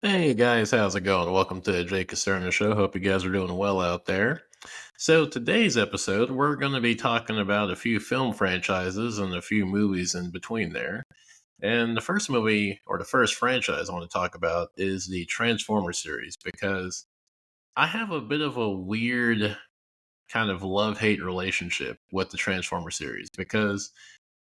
Hey guys, how's it going? Welcome to the Caserna show. Hope you guys are doing well out there. So today's episode, we're going to be talking about a few film franchises and a few movies in between there. And the first movie or the first franchise I want to talk about is the Transformers series because I have a bit of a weird kind of love-hate relationship with the Transformers series because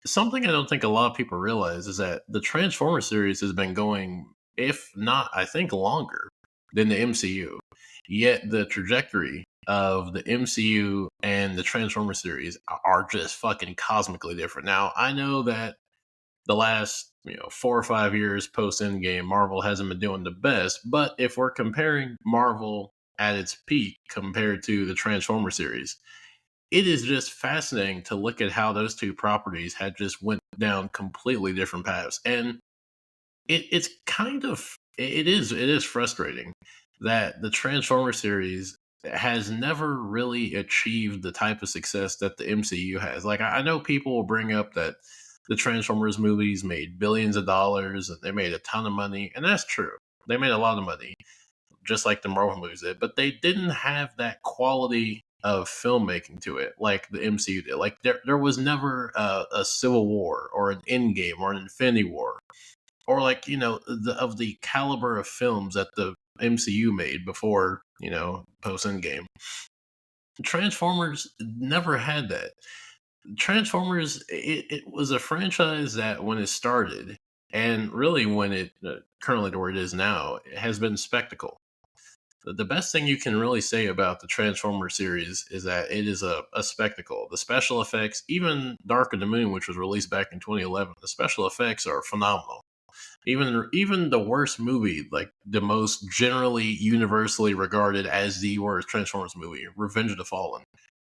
something I don't think a lot of people realize is that the Transformers series has been going, if not, I think, longer than the MCU. Yet the trajectory of the MCU and the Transformers series are just fucking cosmically different. Now, I know that the last 4 or 5 years post Endgame, Marvel hasn't been doing the best. But if we're comparing Marvel at its peak compared to the Transformers series, it is just fascinating to look at how those two properties had just went down completely different paths. And it's kind of it is frustrating that the Transformer series has never really achieved the type of success that the MCU has. Like I know people will bring up that the Transformers movies made billions of dollars and they made a ton of money, and that's true. They made a lot of money just like the Marvel movies did, but they didn't have that quality of filmmaking to it like the MCU did. Like there was never a Civil War or an Endgame or an Infinity War or like of the caliber of films that the MCU made before post Endgame. Transformers never had that. Transformers, it was a franchise that when it started, and really when it currently to where it is now, it has been spectacle. The best thing you can really say about the Transformer series is that it is a spectacle. The special effects, even Dark of the Moon, which was released back in 2011, the special effects are phenomenal. Even the worst movie, like the most generally universally regarded as the worst Transformers movie, Revenge of the Fallen,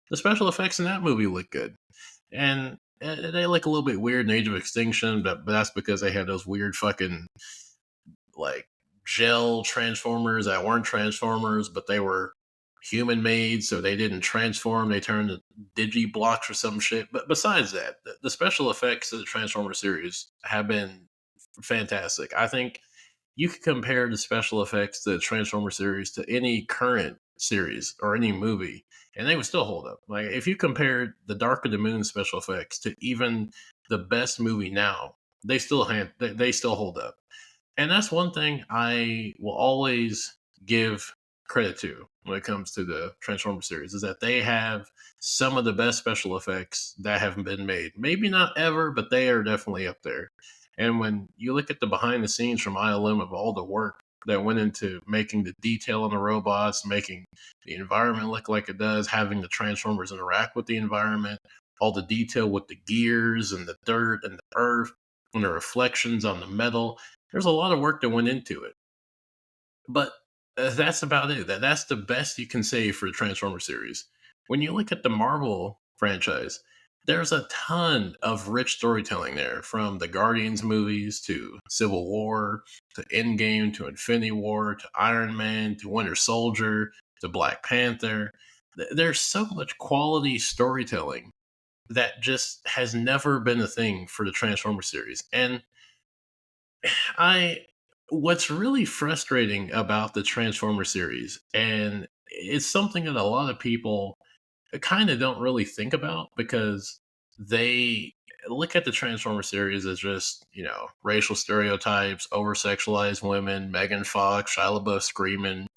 the special effects in that movie look good, and they look a little bit weird in Age of Extinction, but that's because they had those weird fucking like gel transformers that weren't transformers, but they were human made, so they didn't transform. They turned to digi blocks or some shit. But besides that, the special effects of the Transformer series have been fantastic. I think you could compare the special effects to the Transformer series to any current series or any movie, and they would still hold up. Like if you compared the Dark of the Moon special effects to even the best movie now, they still hold up. And that's one thing I will always give credit to when it comes to the Transformers series is that they have some of the best special effects that have been made. Maybe not ever, but they are definitely up there. And when you look at the behind the scenes from ILM of all the work that went into making the detail on the robots, making the environment look like it does, having the Transformers interact with the environment, all the detail with the gears and the dirt and the earth and the reflections on the metal, there's a lot of work that went into it. But that's about it. That's the best you can say for the Transformer series. When you look at the Marvel franchise, there's a ton of rich storytelling there, from the Guardians movies to Civil War to Endgame to Infinity War to Iron Man to Winter Soldier to Black Panther. There's so much quality storytelling that just has never been a thing for the Transformer series. And I what's really frustrating about the Transformer series, and it's something that a lot of people kind of don't really think about because they look at the Transformer series as just, racial stereotypes, over sexualized women, Megan Fox, Shia LaBeouf screaming,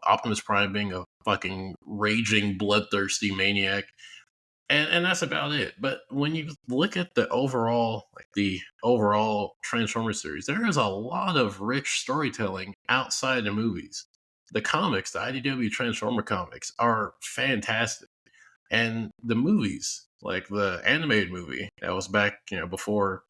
Optimus Prime being a fucking raging, bloodthirsty maniac, and that's about it. But when you look at the overall Transformers series, there is a lot of rich storytelling outside the movies. The comics, the IDW Transformer comics, are fantastic, and the movies, like the animated movie that was back, before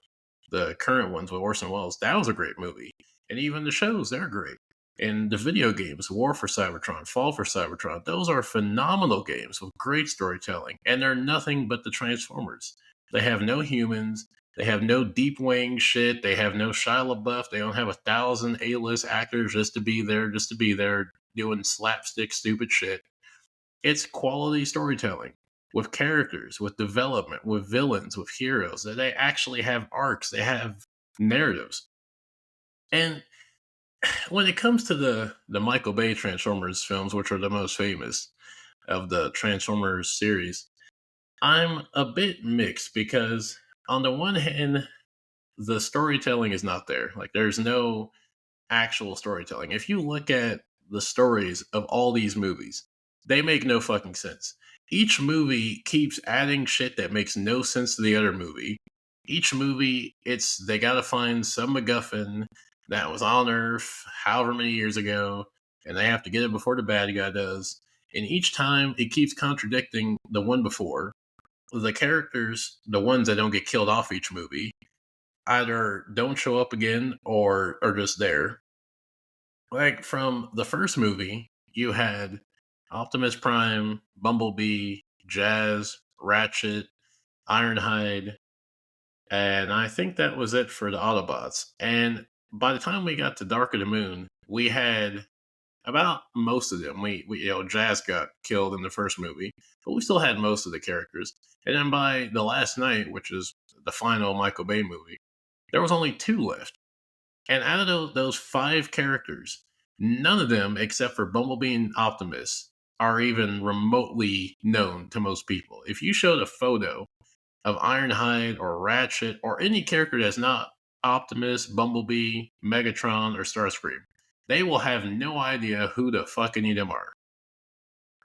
the current ones with Orson Welles, that was a great movie, and even the shows, they're great. And the video games, War for Cybertron, Fall for Cybertron, those are phenomenal games with great storytelling, and they're nothing but the Transformers. They have no humans, they have no deep wing shit, they have no Shia LaBeouf, they don't have 1,000 A-list actors just to be there doing slapstick stupid shit. It's quality storytelling with characters, with development, with villains, with heroes. That they actually have arcs, they have narratives. And when it comes to the Michael Bay Transformers films, which are the most famous of the Transformers series, I'm a bit mixed because on the one hand, the storytelling is not there. Like there's no actual storytelling. If you look at the stories of all these movies, they make no fucking sense. Each movie keeps adding shit that makes no sense to the other movie. Each movie, it's they gotta find some MacGuffin that was on Earth however many years ago, and they have to get it before the bad guy does. And each time it keeps contradicting the one before. The characters, the ones that don't get killed off each movie, either don't show up again or are just there. Like from the first movie, you had Optimus Prime, Bumblebee, Jazz, Ratchet, Ironhide, and I think that was it for the Autobots. And by the time we got to Dark of the Moon, we had about most of them. Jazz got killed in the first movie, but we still had most of the characters. And then by the last night, which is the final Michael Bay movie, there was only two left. And out of those five characters, none of them, except for Bumblebee and Optimus, are even remotely known to most people. If you showed a photo of Ironhide or Ratchet or any character that's not Optimus, Bumblebee, Megatron, or Starscream, they will have no idea who the fuck any of them are.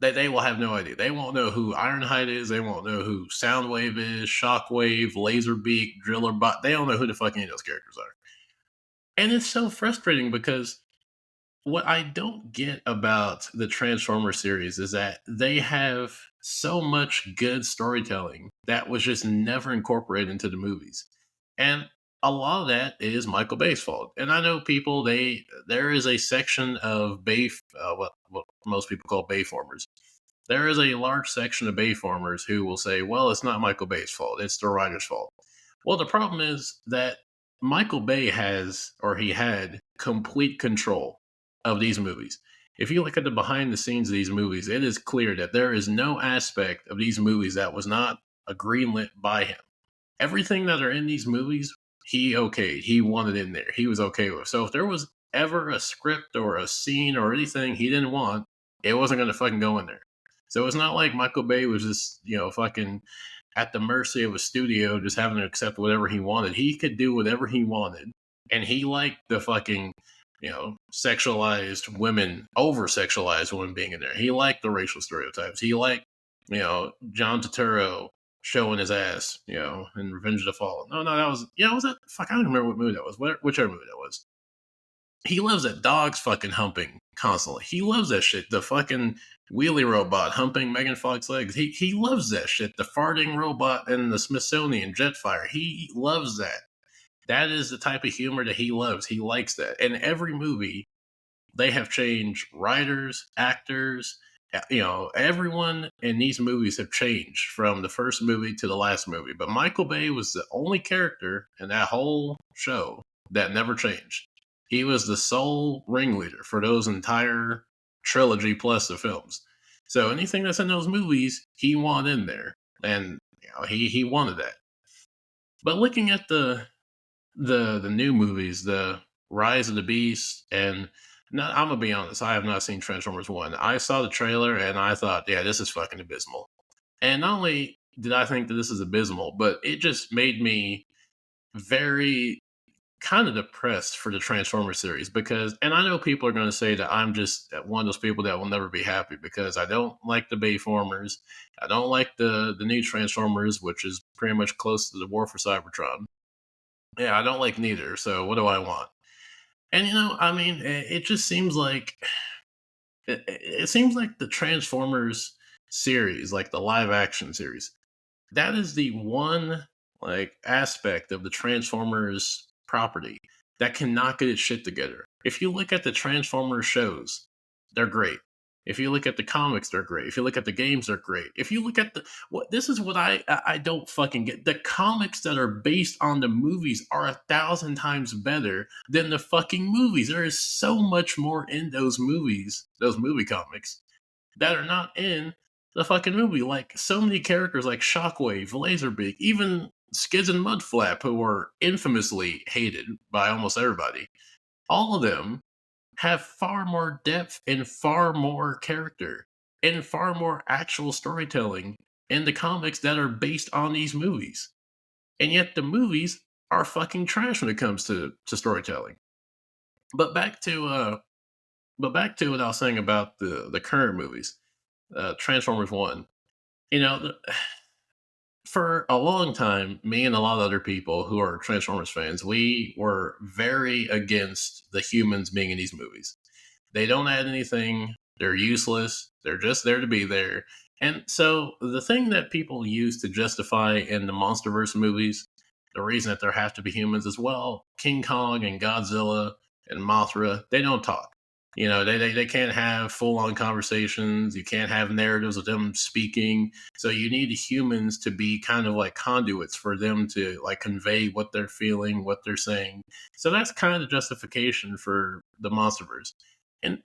They will have no idea. They won't know who Ironhide is. They won't know who Soundwave is, Shockwave, Laserbeak, Drillerbot. They don't know who the fuck any of those characters are. And it's so frustrating because what I don't get about the Transformer series is that they have so much good storytelling that was just never incorporated into the movies. And a lot of that is Michael Bay's fault. And I know people, there is a section of what most people call Bayformers. There is a large section of Bayformers who will say, well, it's not Michael Bay's fault, it's the writer's fault. Well, the problem is that Michael Bay has, or he had, complete control of these movies. If you look at the behind the scenes of these movies, it is clear that there is no aspect of these movies that was not a greenlit by him. Everything that are in these movies, he okayed. He wanted in there. He was okay with. So if there was ever a script or a scene or anything he didn't want, it wasn't going to fucking go in there. So it's not like Michael Bay was just, fucking at the mercy of a studio just having to accept whatever he wanted. He could do whatever he wanted. And he liked the fucking, sexualized women, over sexualized women being in there. He liked the racial stereotypes. He liked, John Turturro showing his ass, in Revenge of the Fallen. No, that was, was that? Fuck, I don't remember what movie that was. Whichever movie that was. He loves that dogs fucking humping constantly. He loves that shit. The fucking wheelie robot humping Megan Fox's legs. He loves that shit. The farting robot and the Smithsonian Jetfire. He loves that. That is the type of humor that he loves. He likes that. And every movie, they have changed writers, actors, everyone in these movies have changed from the first movie to the last movie. But Michael Bay was the only character in that whole show that never changed. He was the sole ringleader for those entire trilogy plus the films. So anything that's in those movies, he wanted in there. And he wanted that. But looking at the new movies, the Rise of the Beast, and I'm gonna be honest, I have not seen Transformers 1. I saw the trailer and I thought, yeah, this is fucking abysmal. And not only did I think that this is abysmal, but it just made me very kind of depressed for the Transformers series because, and I know people are going to say that I'm just one of those people that will never be happy because I don't like the Bayformers. I don't like the new Transformers, which is pretty much close to the War for Cybertron. Yeah, I don't like neither. So what do I want? And it just seems like it seems like the Transformers series, like the live action series, that is the one like aspect of the Transformers property that cannot get its shit together. If you look at the Transformers shows, they're great. If you look at the comics, they're great. If you look at the games, they're great. If you look at this is what I don't fucking get. The comics that are based on the movies are 1,000 times better than the fucking movies. There is so much more in those movies, those movie comics, that are not in the fucking movie. Like so many characters like Shockwave, Laserbeak, even Skids and Mudflap, who were infamously hated by almost everybody. All of them have far more depth and far more character and far more actual storytelling in the comics that are based on these movies. And yet the movies are fucking trash when it comes to storytelling. But back to what I was saying about the current movies, Transformers One. You know, for a long time, me and a lot of other people who are Transformers fans, we were very against the humans being in these movies. They don't add anything. They're useless. They're just there to be there. And so the thing that people use to justify in the MonsterVerse movies, the reason that there have to be humans as well, King Kong and Godzilla and Mothra, they don't talk. They can't have full on conversations. You can't have narratives of them speaking. So you need humans to be kind of like conduits for them to like convey what they're feeling, what they're saying. So that's kind of justification for the MonsterVerse.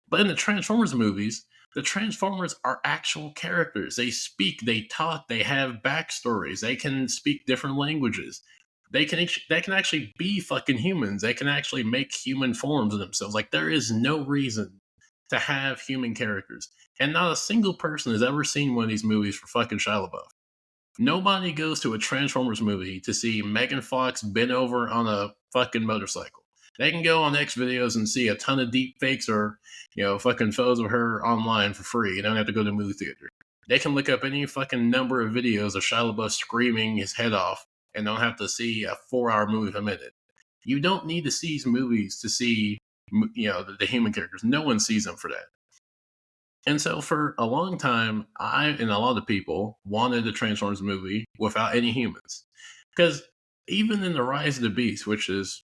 But in the Transformers movies, the Transformers are actual characters. They speak, they talk, they have backstories. They can speak different languages. They can actually be fucking humans. They can actually make human forms of themselves. Like there is no reason to have human characters. And not a single person has ever seen one of these movies for fucking Shia LaBeouf. Nobody goes to a Transformers movie to see Megan Fox bent over on a fucking motorcycle. They can go on X videos and see a ton of deep fakes or, fucking photos of her online for free. You don't have to go to the movie theater. They can look up any fucking number of videos of Shia LaBeouf screaming his head off and don't have to see a 4-hour movie a minute. You don't need to see these movies to see, the human characters. No one sees them for that. And so for a long time, I and a lot of people wanted a Transformers movie without any humans. Because even in The Rise of the Beast, which is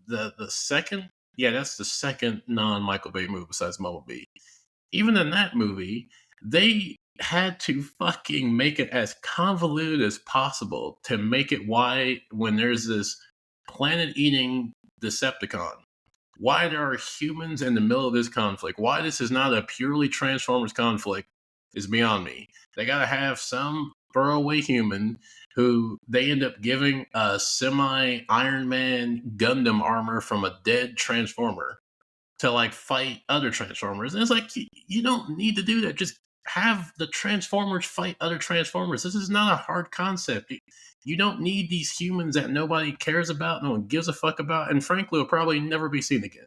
the second, yeah, that's the second non-Michael Bay movie besides Bumblebee. Even in that movie, they had to fucking make it as convoluted as possible to make it why when there's this planet-eating Decepticon, why there are humans in the middle of this conflict, why this is not a purely Transformers conflict is beyond me. They gotta have some throwaway human who they end up giving a semi Iron Man Gundam armor from a dead Transformer to like fight other Transformers. And it's like, you don't need to do that. Just have the Transformers fight other Transformers. This is not a hard concept. You don't need these humans that nobody cares about, no one gives a fuck about, and frankly will probably never be seen again.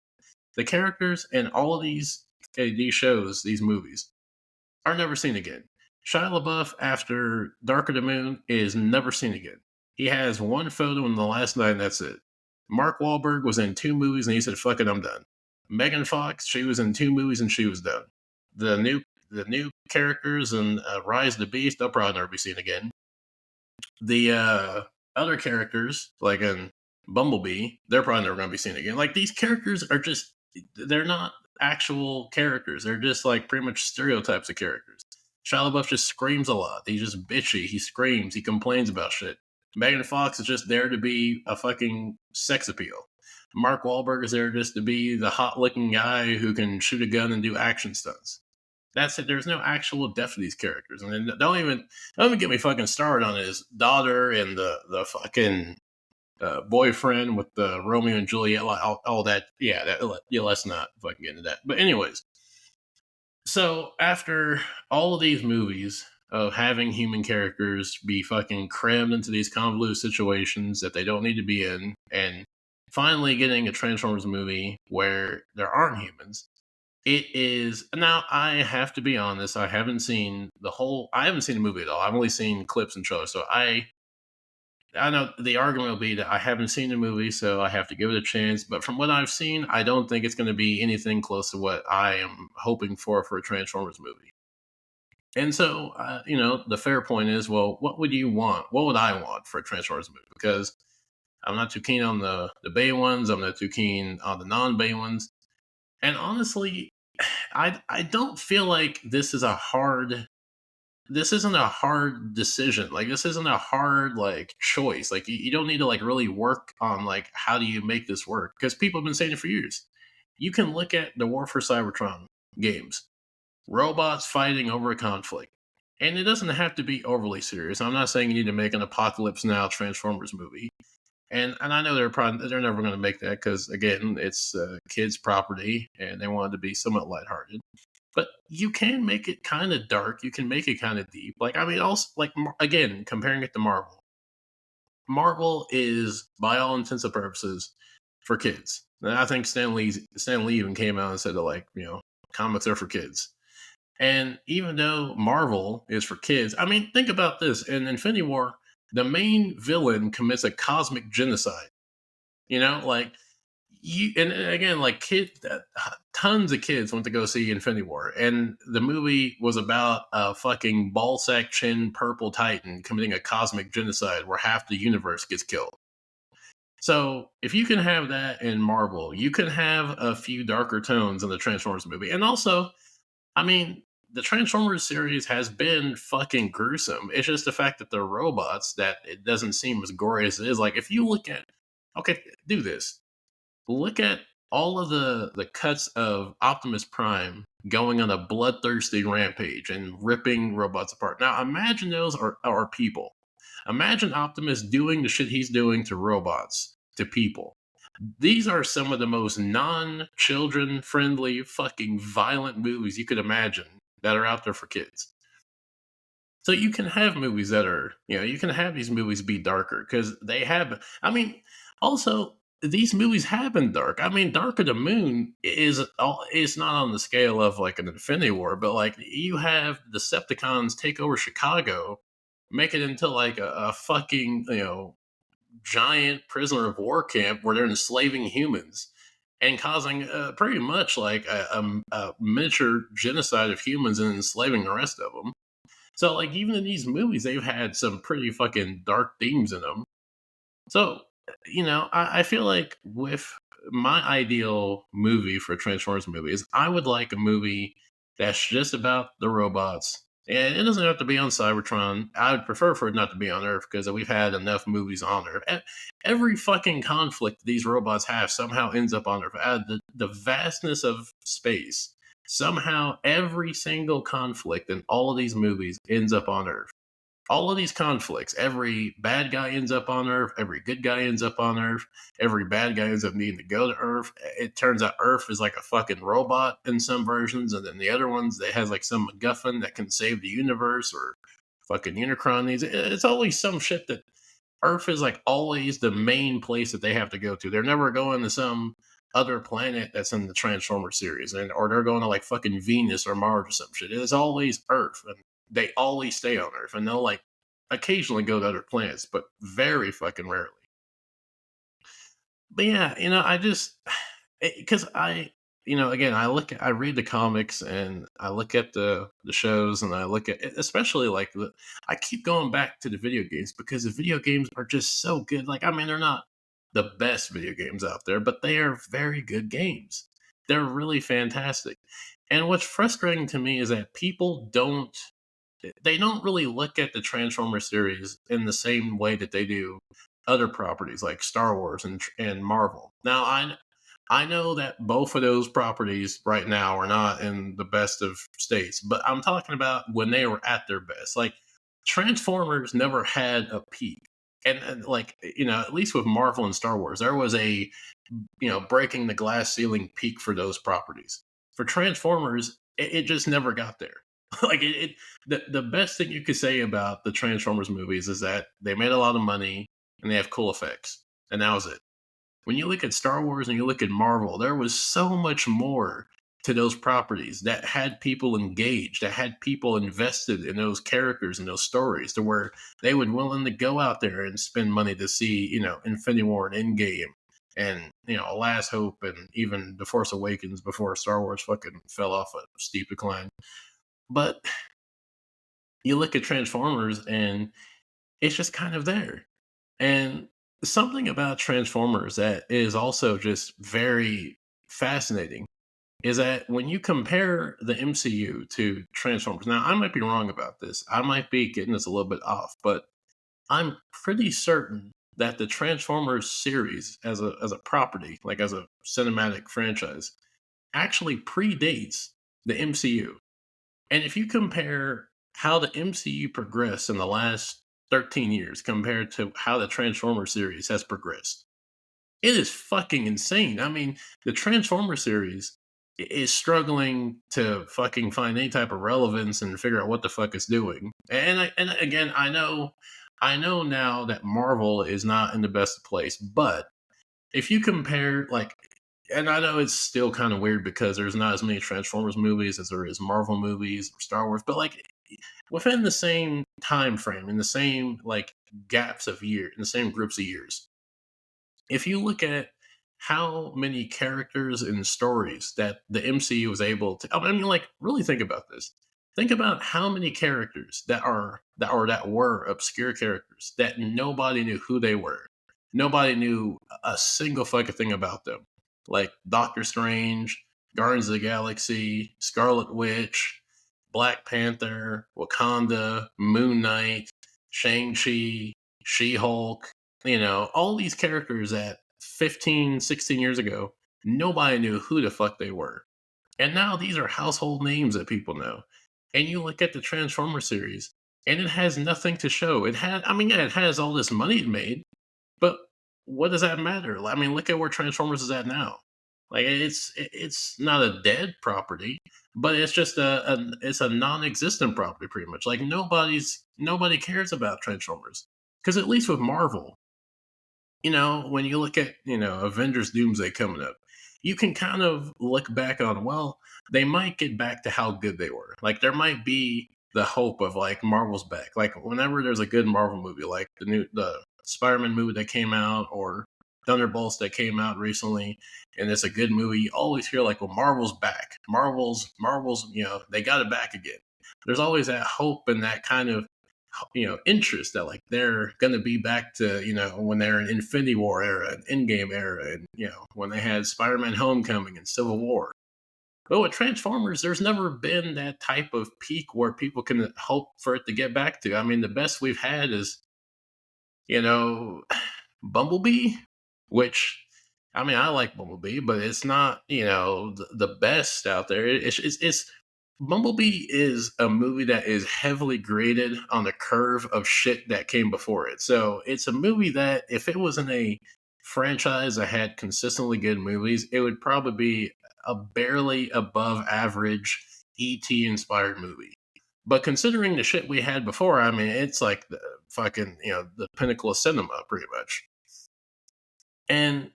The characters in all of these shows, these movies, are never seen again. Shia LaBeouf after Dark of the Moon is never seen again. He has one photo in the last night and that's it. Mark Wahlberg was in 2 movies and he said, "Fuck it, I'm done." Megan Fox, she was in 2 movies and she was done. The new characters in Rise of the Beast, they'll probably never be seen again. The other characters, like in Bumblebee, they're probably never going to be seen again. Like these characters are just, they're not actual characters. They're just like pretty much stereotypes of characters. Shia LaBeouf just screams a lot. He's just bitchy. He screams. He complains about shit. Megan Fox is just there to be a fucking sex appeal. Mark Wahlberg is there just to be the hot-looking guy who can shoot a gun and do action stunts. That's it. There's no actual depth to these characters, and then don't even get me fucking started on his daughter and the fucking boyfriend with the Romeo and Juliet, all that. Yeah, let's not fucking get into that. But anyways, so after all of these movies of having human characters be fucking crammed into these convoluted situations that they don't need to be in, and finally getting a Transformers movie where there aren't humans, it is now. I have to be honest. I haven't seen the movie at all. I've only seen clips and trailers. So I know the argument will be that I haven't seen the movie, so I have to give it a chance. But from what I've seen, I don't think it's going to be anything close to what I am hoping for a Transformers movie. And so, the fair point is, well, what would you want? What would I want for a Transformers movie? Because I'm not too keen on the Bay ones. I'm not too keen on the non-Bay ones. And honestly, I don't feel like this isn't a hard decision. Like this isn't a hard like choice. Like you don't need to like really work on like how do you make this work, because people have been saying it for years. You can look at the War for Cybertron games, robots fighting over a conflict, and it doesn't have to be overly serious. I'm not saying you need to make an Apocalypse Now Transformers movie, And I know they're never going to make that because again, it's kids' property, and they wanted to be somewhat lighthearted. But you can make it kind of dark. You can make it kind of deep. Like I mean, also like again, comparing it to Marvel. Marvel is, by all intents and purposes, for kids. And I think Stan Lee even came out and said that, like, comics are for kids. And even though Marvel is for kids, I mean, think about this: in Infinity War, the main villain commits a cosmic genocide. Like you, and again, like tons of kids went to go see Infinity War, and the movie was about a fucking ballsack chin purple titan committing a cosmic genocide where half the universe gets killed. So if you can have that in Marvel, you can have a few darker tones in the Transformers movie, and also, I mean, the Transformers series has been fucking gruesome. It's just the fact that they're robots that it doesn't seem as gory as it is. Like if you look at, okay, do this. Look at all of the cuts of Optimus Prime going on a bloodthirsty rampage and ripping robots apart. Now imagine those are people. Imagine Optimus doing the shit he's doing to robots, to people. These are some of the most non-children friendly fucking violent movies you could imagine that are out there for kids. So you can have movies that are, you can have these movies be darker because they have. I mean, also these movies have been dark. I mean, Dark of the Moon is not on the scale of like an Infinity War, but like you have the Decepticons take over Chicago, make it into like a fucking giant prisoner of war camp where they're enslaving humans and causing pretty much like a miniature genocide of humans and enslaving the rest of them. So, like, even in these movies, they've had some pretty fucking dark themes in them. So, I feel like with my ideal movie for a Transformers movie is I would like a movie that's just about the robots. And it doesn't have to be on Cybertron. I would prefer for it not to be on Earth because we've had enough movies on Earth. Every fucking conflict these robots have somehow ends up on Earth. Out of the vastness of space, somehow every single conflict in all of these movies ends up on Earth. All of these conflicts, every bad guy ends up on Earth, every good guy ends up on Earth, every bad guy ends up needing to go to Earth. It turns out Earth is like a fucking robot in some versions, and then the other ones that has like some MacGuffin that can save the universe, or fucking Unicron needs. It's always some shit that Earth is like always the main place that they have to go to. They're never going to some other planet that's in the Transformer series, or they're going to like fucking Venus or Mars or some shit. It's always Earth, and they always stay on Earth, and they'll like occasionally go to other planets, but very fucking rarely. But yeah, I just because again, I read the comics and I look at the shows and I look at especially like I keep going back to the video games because the video games are just so good. Like I mean, they're not the best video games out there, but they are very good games. They're really fantastic. And what's frustrating to me is that people they don't really look at the Transformer series in the same way that they do other properties like Star Wars and Marvel. Now I know that both of those properties right now are not in the best of states, but I'm talking about when they were at their best. Like Transformers never had a peak. And like, at least with Marvel and Star Wars, there was a breaking the glass ceiling peak for those properties. For Transformers, it just never got there. Like the best thing you could say about the Transformers movies is that they made a lot of money and they have cool effects, and that was it. When you look at Star Wars and you look at Marvel, there was so much more to those properties that had people engaged, that had people invested in those characters and those stories, to where they would willing to go out there and spend money to see, Infinity War and Endgame, and Last Hope, and even The Force Awakens before Star Wars fucking fell off a steep decline. But you look at Transformers and it's just kind of there. And something about Transformers that is also just very fascinating is that when you compare the MCU to Transformers, now I might be wrong about this. I might be getting this a little bit off, but I'm pretty certain that the Transformers series as a property, like as a cinematic franchise, actually predates the MCU. And if you compare how the MCU progressed in the last 13 years compared to how the Transformers series has progressed. It is fucking insane. I mean, the Transformers series is struggling to fucking find any type of relevance and figure out what the fuck it's doing. And again, I know now that Marvel is not in the best place, but if you compare like, and I know it's still kind of weird because there's not as many Transformers movies as there is Marvel movies or Star Wars, but like within the same time frame, in the same like gaps of year, in the same groups of years, if you look at how many characters and stories that the MCU was able to, I mean, like, really think about this. Think about how many characters that were obscure characters that nobody knew who they were. Nobody knew a single fucking thing about them. Like Doctor Strange, Guardians of the Galaxy, Scarlet Witch, Black Panther, Wakanda, Moon Knight, Shang-Chi, She-Hulk, all these characters that 15, 16 years ago, nobody knew who the fuck they were. And now these are household names that people know. And you look at the Transformer series, and it has nothing to show. Yeah, it has all this money it made, but what does that matter? I mean, look at where Transformers is at now. Like it's not a dead property, but it's just it's a non-existent property pretty much. Like nobody cares about Transformers because at least with Marvel, when you look at, Avengers Doomsday coming up, you can kind of look back on, well, they might get back to how good they were. Like there might be the hope of like Marvel's back. Like whenever there's a good Marvel movie, like the Spider-Man movie that came out or Thunderbolts that came out recently, and it's a good movie, you always hear like, well, Marvel's back. Marvel's, they got it back again. There's always that hope and that kind of interest that like they're gonna be back to when they're in Infinity War era and Endgame era, and when they had Spider-Man Homecoming and Civil War. But with Transformers, there's never been that type of peak where people can hope for it to get back to. I mean, the best we've had is you know Bumblebee, which I mean I like Bumblebee, but it's not the best out there. It's Bumblebee is a movie that is heavily graded on the curve of shit that came before it. So it's a movie that if it was in a franchise that had consistently good movies, it would probably be a barely above average ET inspired movie. But considering the shit we had before, I mean, it's like the fucking, the pinnacle of cinema, pretty much. And,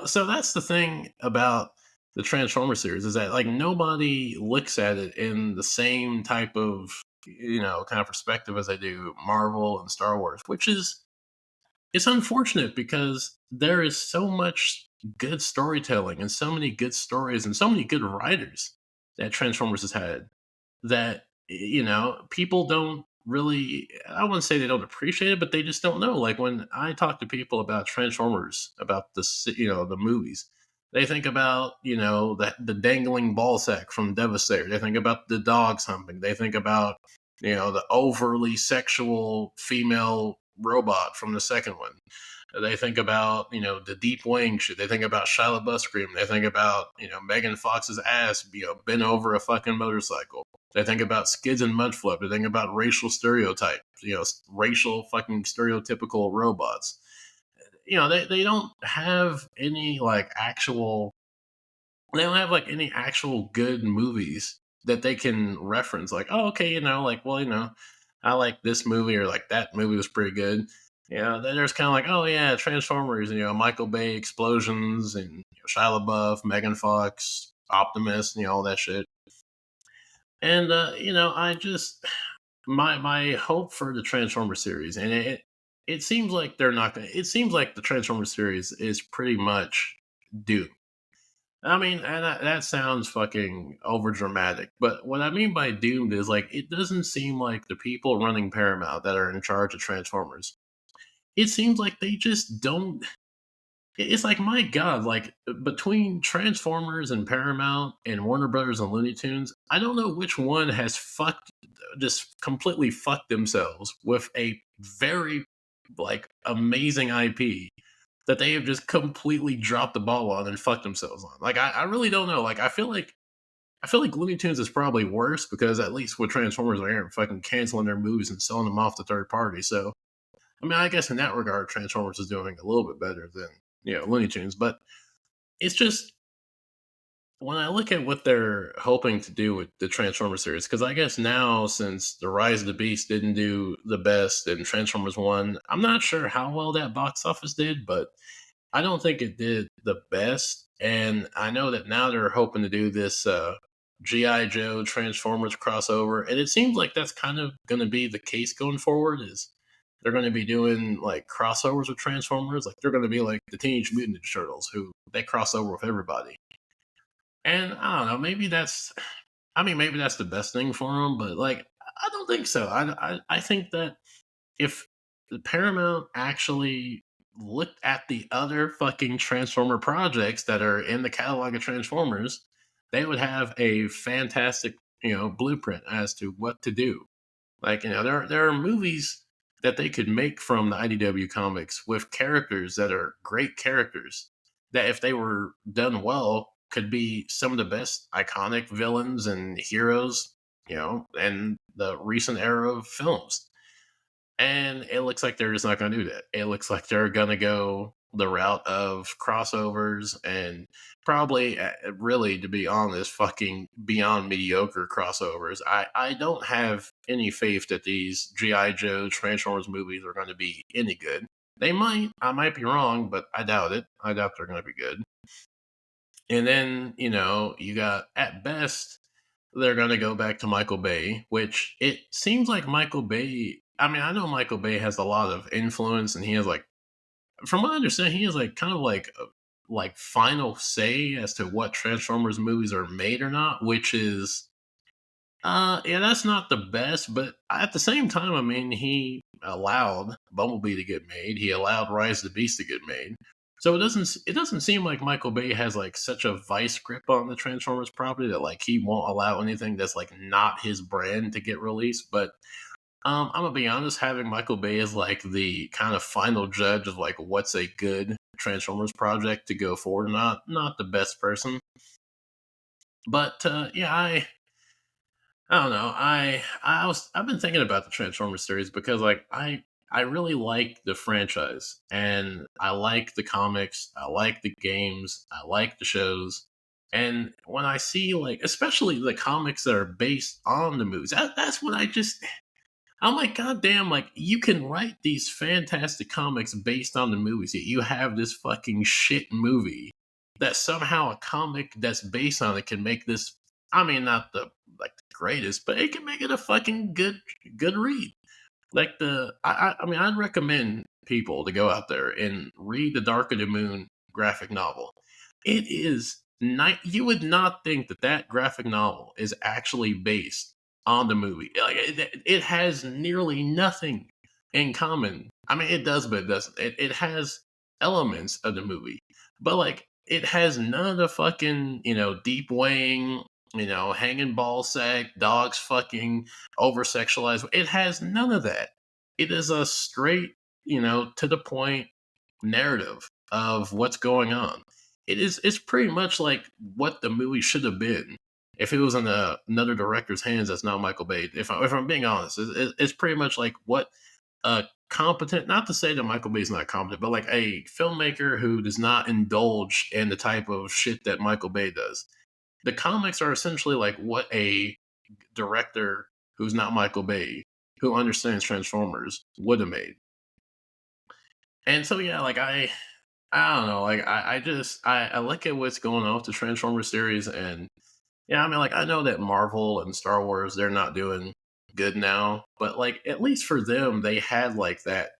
so that's the thing about the Transformer series is that like nobody looks at it in the same type of, kind of perspective as they do Marvel and Star Wars, which is, it's unfortunate because there is so much good storytelling and so many good stories and so many good writers that Transformers has had that people don't really, I wouldn't say they don't appreciate it, but they just don't know. Like when I talk to people about Transformers, about the movies, they think about the dangling ball sack from Devastator. They think about the dogs humping. They think about the overly sexual female robot from the second one. They think about the deep wing shit. They think about Shia LaBeouf screaming. They think about Megan Fox's ass bent over a fucking motorcycle. They think about skids and mudflip. They think about racial stereotypes. Racial fucking stereotypical robots. They don't have any like actual. They don't have like any actual good movies that they can reference. Like, oh, okay, like, well, I like this movie or like that movie was pretty good. Then there's kind of like, oh yeah, Transformers, Michael Bay explosions and Shia LaBeouf, Megan Fox, Optimus, all that shit. And I just my hope for the Transformer series, and it seems like they're not gonna. It seems like the Transformer series is pretty much doomed. I mean, and that sounds fucking over dramatic, but what I mean by doomed is like it doesn't seem like the people running Paramount that are in charge of Transformers. It seems like they just don't. It's like my god, like between Transformers and Paramount and Warner Brothers and Looney Tunes, I don't know which one has just completely fucked themselves with a very like amazing IP that they have just completely dropped the ball on and fucked themselves on. Like I really don't know. Like I feel like I feel like Looney Tunes is probably worse because at least with Transformers, they aren't fucking canceling their movies and selling them off to third party. So, I mean, I guess in that regard, Transformers is doing a little bit better than Looney Tunes. But it's just when I look at what they're hoping to do with the Transformers series, because I guess now since the Rise of the Beast didn't do the best and Transformers One, I'm not sure how well that box office did, but I don't think it did the best. And I know that now they're hoping to do this GI Joe Transformers crossover, and it seems like that's kind of going to be the case going forward. Is they're going to be doing like crossovers with Transformers, like they're going to be like the Teenage Mutant Ninja Turtles, who they cross over with everybody. And I don't know, maybe that's the best thing for them, but like I don't think so. I think that if the Paramount actually looked at the other fucking Transformer projects that are in the catalog of Transformers, they would have a fantastic, blueprint as to what to do. Like, there are movies that they could make from the IDW comics with characters that are great characters that if they were done well could be some of the best iconic villains and heroes, in the recent era of films. And it looks like they're just not going to do that. It looks like they're going to go the route of crossovers and probably, really, to be honest, fucking beyond mediocre crossovers. I don't have any faith that these G.I. Joe Transformers movies are going to be any good. They might. I might be wrong, but I doubt it. I doubt they're going to be good. And then, you got, at best, they're going to go back to Michael Bay, which it seems like Michael Bay. I mean, I know Michael Bay has a lot of influence, and he has like, from what I understand, he has like kind of like final say as to what Transformers movies are made or not, which is, yeah, that's not the best, but at the same time, I mean, he allowed Bumblebee to get made, he allowed Rise of the Beast to get made. So it doesn't seem like Michael Bay has like such a vice grip on the Transformers property that like he won't allow anything that's like not his brand to get released. But I'm gonna be honest, having Michael Bay as like the kind of final judge of like what's a good Transformers project to go forward, not the best person. But yeah, I don't know. I've been thinking about the Transformers series because like I really like the franchise and I like the comics, I like the games, I like the shows. And when I see like especially the comics that are based on the movies, that's when I'm like, God damn, like you can write these fantastic comics based on the movies, yet you have this fucking shit movie that somehow a comic that's based on it can make this. I mean, not the like the greatest, but it can make it a fucking good read. Like I mean, I'd recommend people to go out there and read the Dark of the Moon graphic novel. It is night. You would not think that that graphic novel is actually based on the movie. Like it has nearly nothing in common. I mean, it does, but it doesn't. It has elements of the movie, but like it has none of the fucking deep weighing, hanging ball sack, dogs fucking over sexualized. It has none of that. It is a straight, to the point narrative of what's going on. It's pretty much like what the movie should have been if it was in another director's hands that's not Michael Bay. If I'm being honest, it's pretty much like what a competent, not to say that Michael Bay's not competent, but like a filmmaker who does not indulge in the type of shit that Michael Bay does. The comics are essentially like what a director who's not Michael Bay, who understands Transformers, would have made. And so yeah, like I don't know, like I just I look at what's going on with the Transformers series, and yeah, I mean, like I know that Marvel and Star Wars they're not doing good now, but like at least for them, they had like that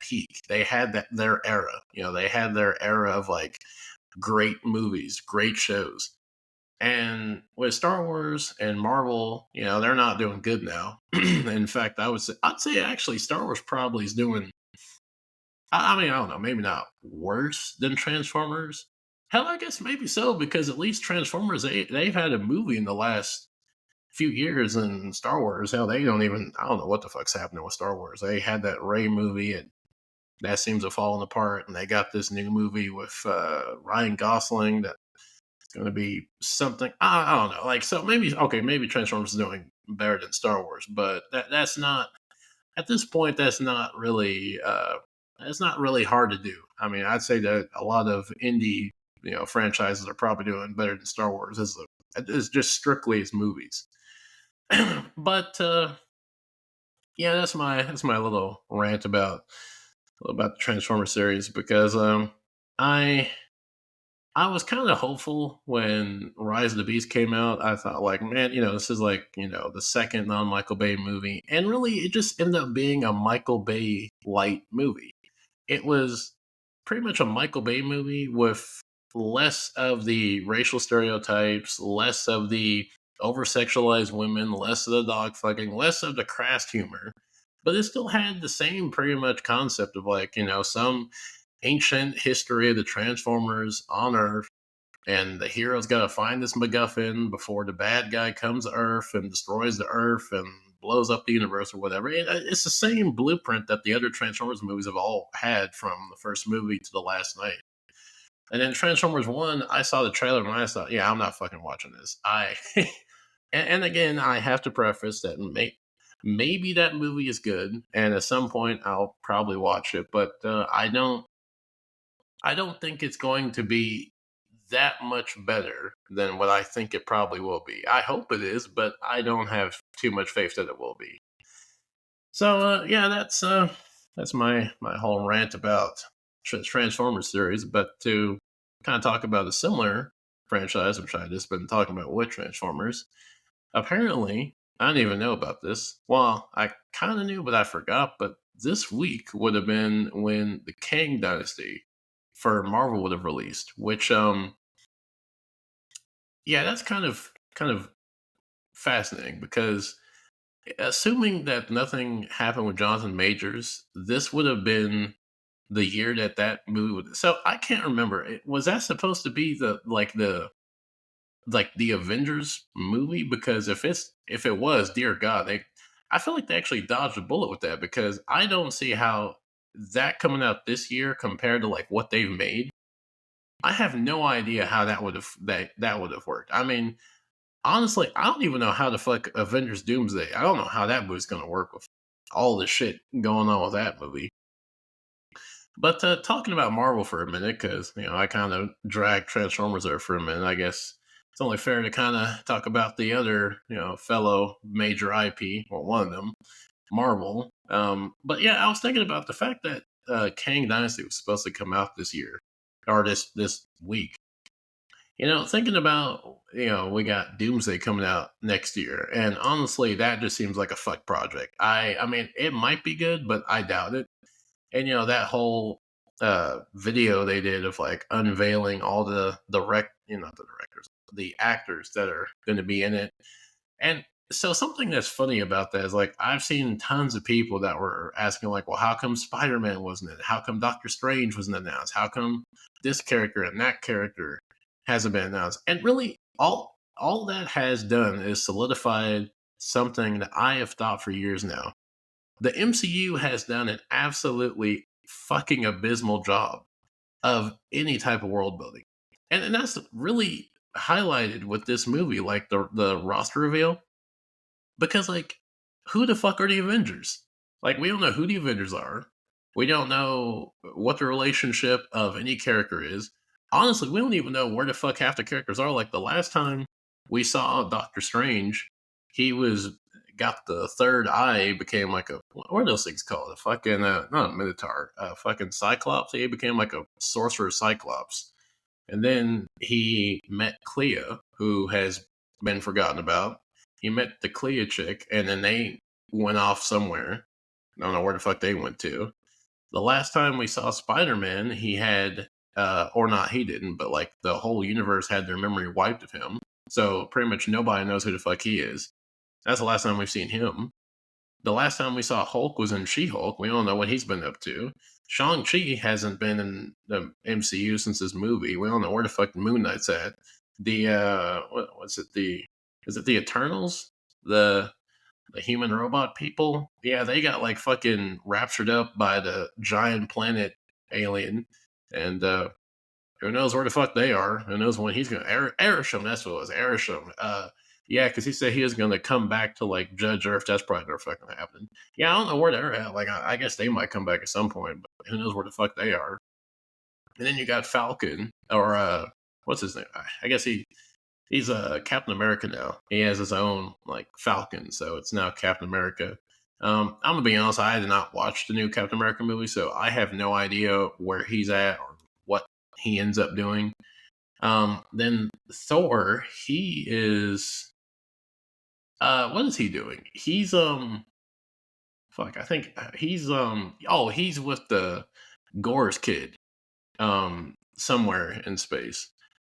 peak. They had their era. They had their era of like great movies, great shows. And with Star Wars and Marvel, they're not doing good now. In fact, I'd say actually Star Wars probably is doing. I mean, I don't know, maybe not worse than Transformers. Hell, I guess maybe so because at least Transformers they've had a movie in the last few years, and Star Wars, hell, they don't even. I don't know what the fuck's happening with Star Wars. They had that Ray movie, and that seems to have fallen apart. And they got this new movie with Ryan Gosling that's going to be something. I don't know. Like, so maybe okay, maybe Transformers is doing better than Star Wars, but that's not at this point. That's not really hard to do. I mean, I'd say that a lot of indie franchises are probably doing better than Star Wars as just strictly as movies. But yeah, that's my little rant about the Transformers series because I I was kind of hopeful when Rise of the Beast came out. I thought, like, man, this is like, the second non Michael Bay movie. And really, it just ended up being a Michael Bay light movie. It was pretty much a Michael Bay movie with less of the racial stereotypes, less of the over sexualized women, less of the dog fucking, less of the crass humor. But it still had the same pretty much concept of like, some ancient history of the Transformers on Earth, and the hero's got to find this MacGuffin before the bad guy comes to Earth and destroys the Earth and blows up the universe or whatever. It's the same blueprint that the other Transformers movies have all had from the first movie to the last night. And then Transformers One, I saw the trailer and I thought, yeah, I'm not fucking watching this. And again, I have to preface that maybe that movie is good, and at some point I'll probably watch it, but I don't think it's going to be that much better than what I think it probably will be. I hope it is, but I don't have too much faith that it will be. So yeah, that's my whole rant about Transformers series. But to kind of talk about a similar franchise, which I just been talking about with Transformers, apparently I didn't even know about this. Well, I kind of knew, but I forgot. But this week would have been when the Kang Dynasty for Marvel would have released, which yeah, that's kind of fascinating because assuming that nothing happened with Jonathan Majors, this would have been the year that movie would. So I can't remember. Was that supposed to be the Avengers movie? Because if it was, dear God, I feel like they actually dodged a bullet with that because I don't see how that coming out this year compared to like what they've made. I have no idea how that would have worked. I mean, honestly, I don't even know how the fuck Avengers Doomsday. I don't know how that movie's gonna work with all the shit going on with that movie. But talking about Marvel for a minute, because I kind of dragged Transformers there for a minute. I guess it's only fair to kind of talk about the other fellow major IP, or one of them, Marvel. But yeah, I was thinking about the fact that Kang Dynasty was supposed to come out this year or this week. Thinking about, we got Doomsday coming out next year, and honestly, that just seems like a fuck project. I mean, it might be good, but I doubt it. And that whole video they did of like unveiling all not the directors, the actors that are going to be in it. And so something that's funny about that is like I've seen tons of people that were asking like, well, how come Spider-Man wasn't in it? How come Doctor Strange wasn't announced? How come this character and that character hasn't been announced? And really, all that has done is solidified something that I have thought for years now. The MCU has done an absolutely fucking abysmal job of any type of world building. And that's really highlighted with this movie, like the roster reveal. Because like, who the fuck are the Avengers? Like, we don't know who the Avengers are. We don't know what the relationship of any character is. Honestly, we don't even know where the fuck half the characters are. Like the last time we saw Doctor Strange, he was got the third eye, became like a what are those things called? A fucking not a Minotaur, fucking Cyclops. He became like a sorcerer Cyclops, and then he met Clea, who has been forgotten about. He met the Clea chick, and then they went off somewhere. I don't know where the fuck they went to. The last time we saw Spider Man, he had, or not, he didn't, but like the whole universe had their memory wiped of him. So pretty much nobody knows who the fuck he is. That's the last time we've seen him. The last time we saw Hulk was in She-Hulk. We don't know what he's been up to. Shang-Chi hasn't been in the MCU since this movie. We don't know where the fuck Moon Knight's at. The what's it? Is it the Eternals? The human robot people? Yeah, they got like fucking raptured up by the giant planet alien, and who knows where the fuck they are? Who knows when he's gonna Arishem? That's what it was, Arishem. Yeah, because he said he was gonna come back to like Judge Earth. That's probably never fucking happening. Yeah, I don't know where they're at. Like, I guess they might come back at some point, but who knows where the fuck they are? And then you got Falcon, or what's his name? I guess he's Captain America now. He has his own like Falcon, so it's now Captain America. I'm gonna be honest, I did not watch the new Captain America movie, so I have no idea where he's at or what he ends up doing. Then Thor, he is what is he doing? He's fuck, I think he's oh, he's with the Gore's kid somewhere in space.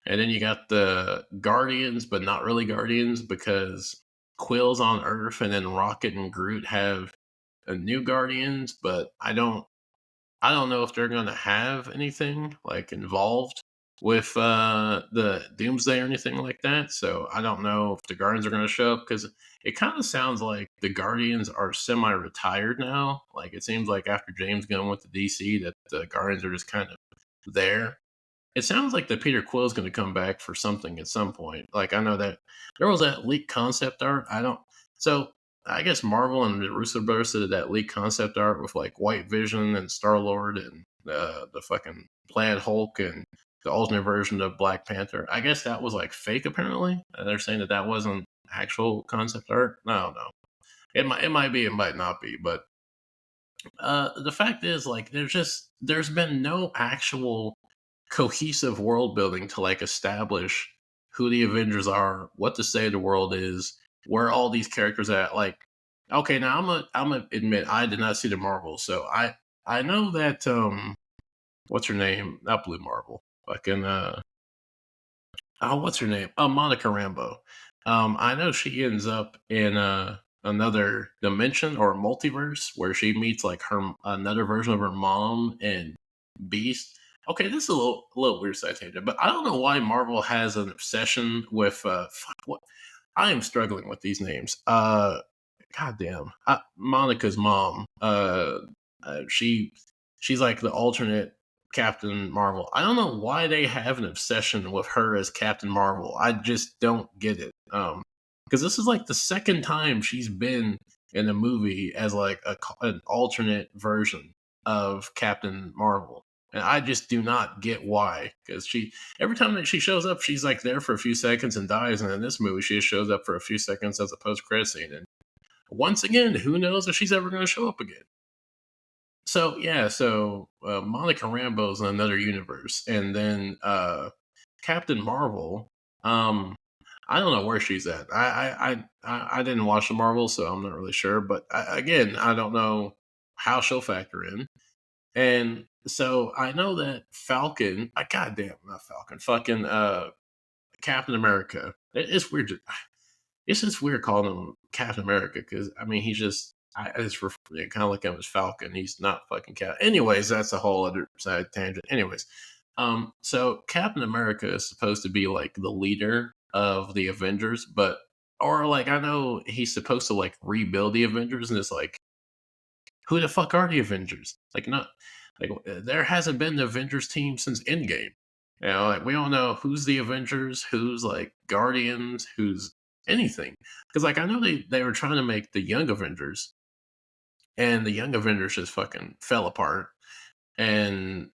And then you got the Guardians, but not really Guardians because Quill's on Earth, and then Rocket and Groot have a new Guardians, but I don't know if they're gonna have anything like involved with the Doomsday or anything like that. So I don't know if the Guardians are gonna show up because it kind of sounds like the Guardians are semi-retired now. Like it seems like after James Gunn went to DC, that the Guardians are just kind of there. It sounds like that Peter Quill's going to come back for something at some point. Like I know that there was that leaked concept art. I don't. So I guess Marvel and the Russo brothers did that leaked concept art with like White Vision and Star Lord and the fucking Plaid Hulk and the alternate version of Black Panther. I guess that was like fake. Apparently, they're saying that that wasn't actual concept art. I don't know. It might be. It might not be. But the fact is, like, there's been no actual cohesive world building to like establish who the Avengers are, what the state of the world is, where all these characters are at. Like, okay, now I'm gonna admit I did not see the Marvel, so I know that what's her name? Not Blue Marvel, fucking oh, what's her name? Oh, Monica Rambeau. I know she ends up in another dimension or multiverse where she meets like her another version of her mom and Beast. Okay, this is a little weird side tangent, but I don't know why Marvel has an obsession with fuck, what I am struggling with these names. Goddamn, Monica's mom. She's like the alternate Captain Marvel. I don't know why they have an obsession with her as Captain Marvel. I just don't get it. Because this is like the second time she's been in a movie as like an alternate version of Captain Marvel. And I just do not get why. Because every time that she shows up, she's like there for a few seconds and dies. And in this movie, she just shows up for a few seconds as a post credit scene. And once again, who knows if she's ever going to show up again? So yeah, so Monica Rambeau's in another universe, and then Captain Marvel. I don't know where she's at. I didn't watch the Marvel, so I'm not really sure. But again, I don't know how she'll factor in. And so I know that Falcon. Goddamn, not Falcon. Fucking Captain America. It's weird. It's just weird calling him Captain America because I mean he's just I just kind of look at him as Falcon. He's not fucking Cap. Anyways, that's a whole other side tangent. Anyways, so Captain America is supposed to be like the leader of the Avengers, but or like I know he's supposed to like rebuild the Avengers, and it's like who the fuck are the Avengers? Like not like there hasn't been the Avengers team since Endgame. You know, like we don't know who's the Avengers, who's like Guardians, who's anything. Because like I know they were trying to make the Young Avengers, and the Young Avengers just fucking fell apart. And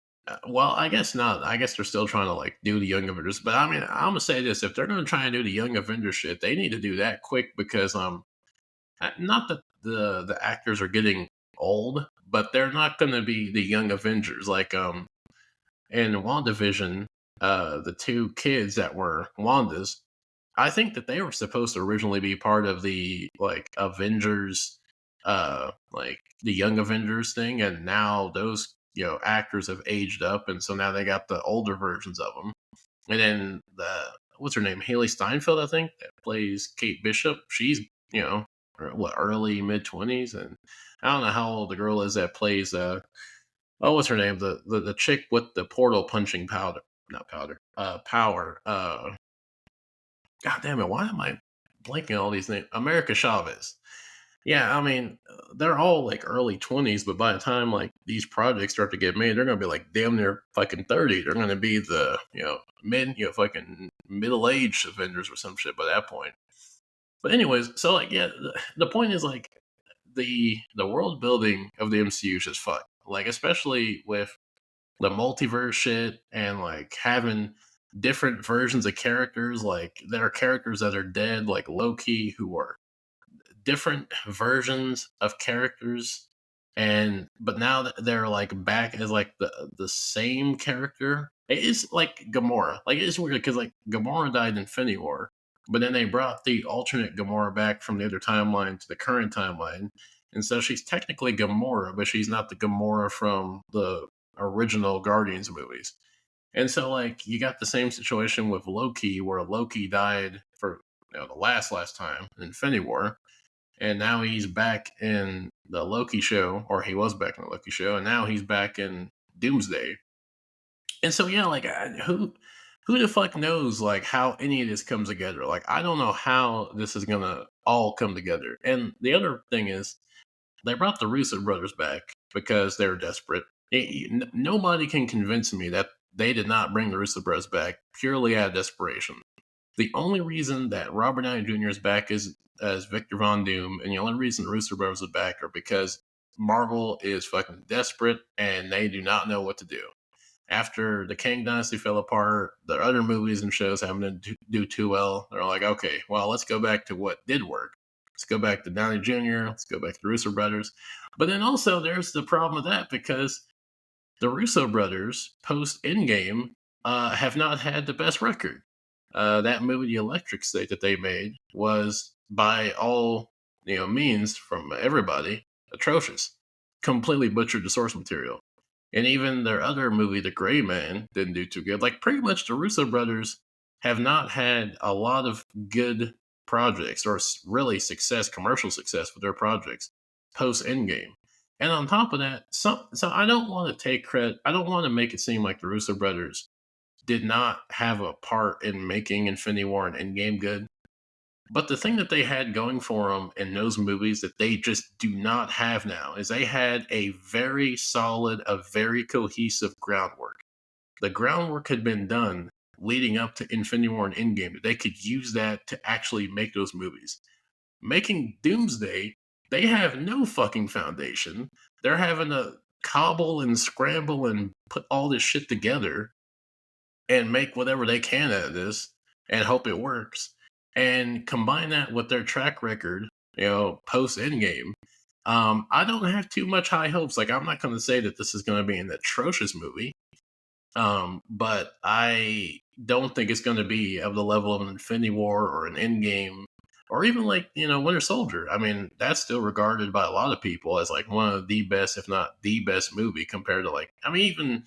well, I guess not. I guess they're still trying to like do the Young Avengers. But I mean, I'm gonna say this: if they're gonna try and do the Young Avengers shit, they need to do that quick because not that the actors are getting old, but they're not gonna be the Young Avengers like in WandaVision. The two kids that were Wanda's, I think that they were supposed to originally be part of the like Avengers, like the Young Avengers thing, and now those actors have aged up, and so now they got the older versions of them. And then what's her name, Haley Steinfeld, I think, that plays Kate Bishop. She's what early mid 20s, and I don't know how old the girl is that plays what's her name, the chick with the portal punching powder, not powder, power. God damn it, why am I blanking all these names? America Chavez. Yeah, I mean, they're all like early 20s, but by the time like these projects start to get made, they're gonna be like damn near fucking 30. They're gonna be the fucking middle aged Avengers or some shit by that point. But anyways, so like yeah, the point is like the world building of the MCU is just fucked. Like especially with the multiverse shit and like having different versions of characters. Like there are characters that are dead, like Loki, who are different versions of characters, and but now that they're like back as like the same character. It's like Gamora. Like it's weird because like Gamora died in Infinity War, but then they brought the alternate Gamora back from the other timeline to the current timeline, and so she's technically Gamora, but she's not the Gamora from the original Guardians movies. And so like you got the same situation with Loki, where Loki died for the last time in Infinity War, and now he's back in the Loki show, or he was back in the Loki show, and now he's back in Doomsday. And so yeah, like who the fuck knows like how any of this comes together? Like I don't know how this is gonna all come together. And the other thing is they brought the Russo brothers back because they were desperate. Nobody can convince me that they did not bring the Russo brothers back purely out of desperation. The only reason that Robert Downey Jr. is back is as Victor Von Doom, and the only reason the Russo brothers are back are because Marvel is fucking desperate and they do not know what to do. After the Kang Dynasty fell apart, the other movies and shows haven't do too well. They're like, okay, well, let's go back to what did work. Let's go back to Downey Jr. Let's go back to the Russo brothers. But then also there's the problem with that because the Russo brothers post Endgame have not had the best record. That movie, The Electric State, that they made was by all means from everybody atrocious. Completely butchered the source material. And even their other movie, The Gray Man, didn't do too good. Like pretty much the Russo brothers have not had a lot of good projects or really commercial success with their projects post Endgame. And on top of that, so I don't want to take credit. I don't want to make it seem like the Russo brothers did not have a part in making Infinity War and Endgame good. But the thing that they had going for them in those movies that they just do not have now is they had a very solid, a very cohesive groundwork. The groundwork had been done leading up to Infinity War and Endgame. They could use that to actually make those movies. Making Doomsday, they have no fucking foundation. They're having to cobble and scramble and put all this shit together and make whatever they can out of this and hope it works. And combine that with their track record, post Endgame. I don't have too much high hopes. Like, I'm not going to say that this is going to be an atrocious movie, but I don't think it's going to be of the level of an Infinity War or an Endgame or even like, Winter Soldier. I mean, that's still regarded by a lot of people as like one of the best, if not the best movie compared to like, I mean, even